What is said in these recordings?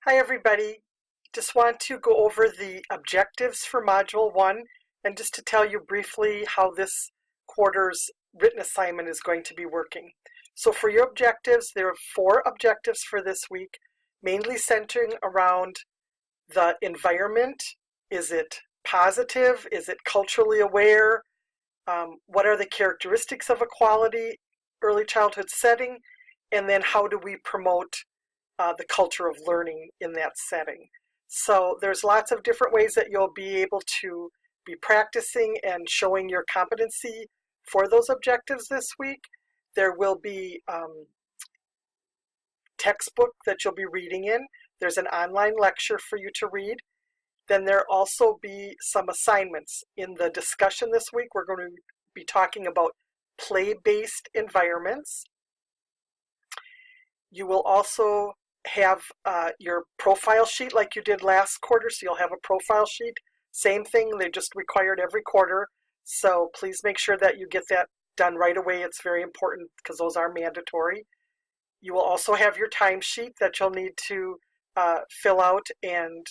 Hi everybody. Just want to go over the objectives for Module 1 and just to tell you briefly how this quarter's written assignment is going to be working. So for your objectives, there are 4 objectives for this week, mainly centering around the environment. Is it positive? Is it culturally aware? What are the characteristics of a quality early childhood setting? And then how do we promote the culture of learning in that setting. So there's lots of different ways that you'll be able to be practicing and showing your competency for those objectives this week. There will be textbook that you'll be reading in. There's an online lecture for you to read. Then there'll also be some assignments. In the discussion this week, we're going to be talking about play-based environments. You will also have your profile sheet like you did last quarter, so you'll have a profile sheet. Same thing, they just required every quarter, so please make sure that you get that done right away. It's very important because those are mandatory. You will also have your timesheet that you'll need to fill out and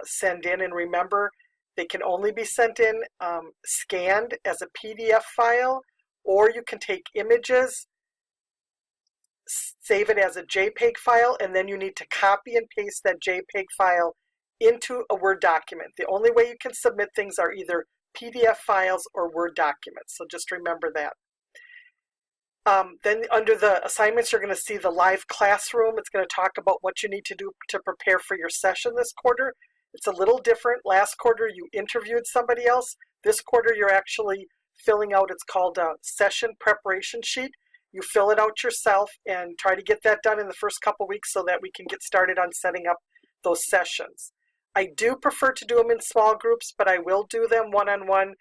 send in, and remember, they can only be sent in scanned as a PDF file, or you can take images, save it as a JPEG file, and then you need to copy and paste that JPEG file into a Word document. The only way you can submit things are either PDF files or Word documents, so just remember that. Then under the assignments, you're going to see the live classroom. It's going to talk about what you need to do to prepare for your session this quarter. It's a little different. Last quarter, you interviewed somebody else. This quarter, you're actually filling out, it's called a session preparation sheet. You fill it out yourself and try to get that done in the first couple weeks so that we can get started on setting up those sessions. I do prefer to do them in small groups, but I will do them one-on-one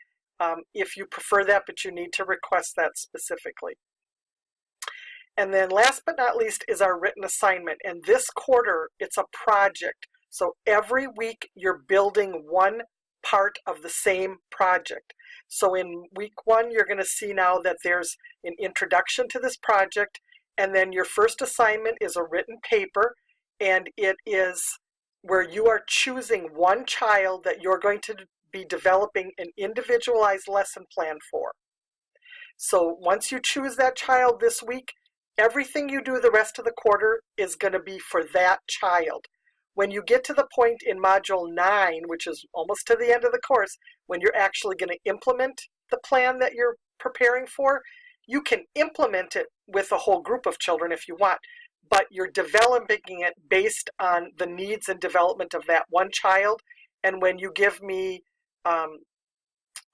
if you prefer that, but you need to request that specifically. And then last but not least is our written assignment. And this quarter, it's a project. So every week you're building one part of the same project. So in week 1, you're going to see now that there's an introduction to this project, and then your first assignment is a written paper, and it is where you are choosing one child that you're going to be developing an individualized lesson plan for. So once you choose that child this week, everything you do the rest of the quarter is going to be for that child. When you get to the point in Module 9, which is almost to the end of the course, when you're actually going to implement the plan that you're preparing for, you can implement it with a whole group of children if you want, but you're developing it based on the needs and development of that one child. And when you give me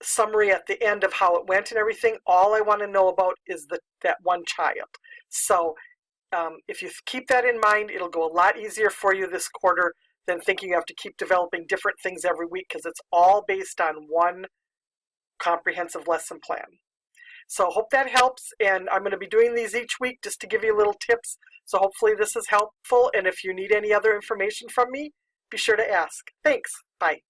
summary at the end of how it went and everything, all I want to know about is that one child. So if you keep that in mind, it'll go a lot easier for you this quarter than thinking you have to keep developing different things every week, because it's all based on one comprehensive lesson plan. So hope that helps, and I'm going to be doing these each week just to give you little tips. So hopefully this is helpful, and if you need any other information from me, be sure to ask. Thanks. Bye.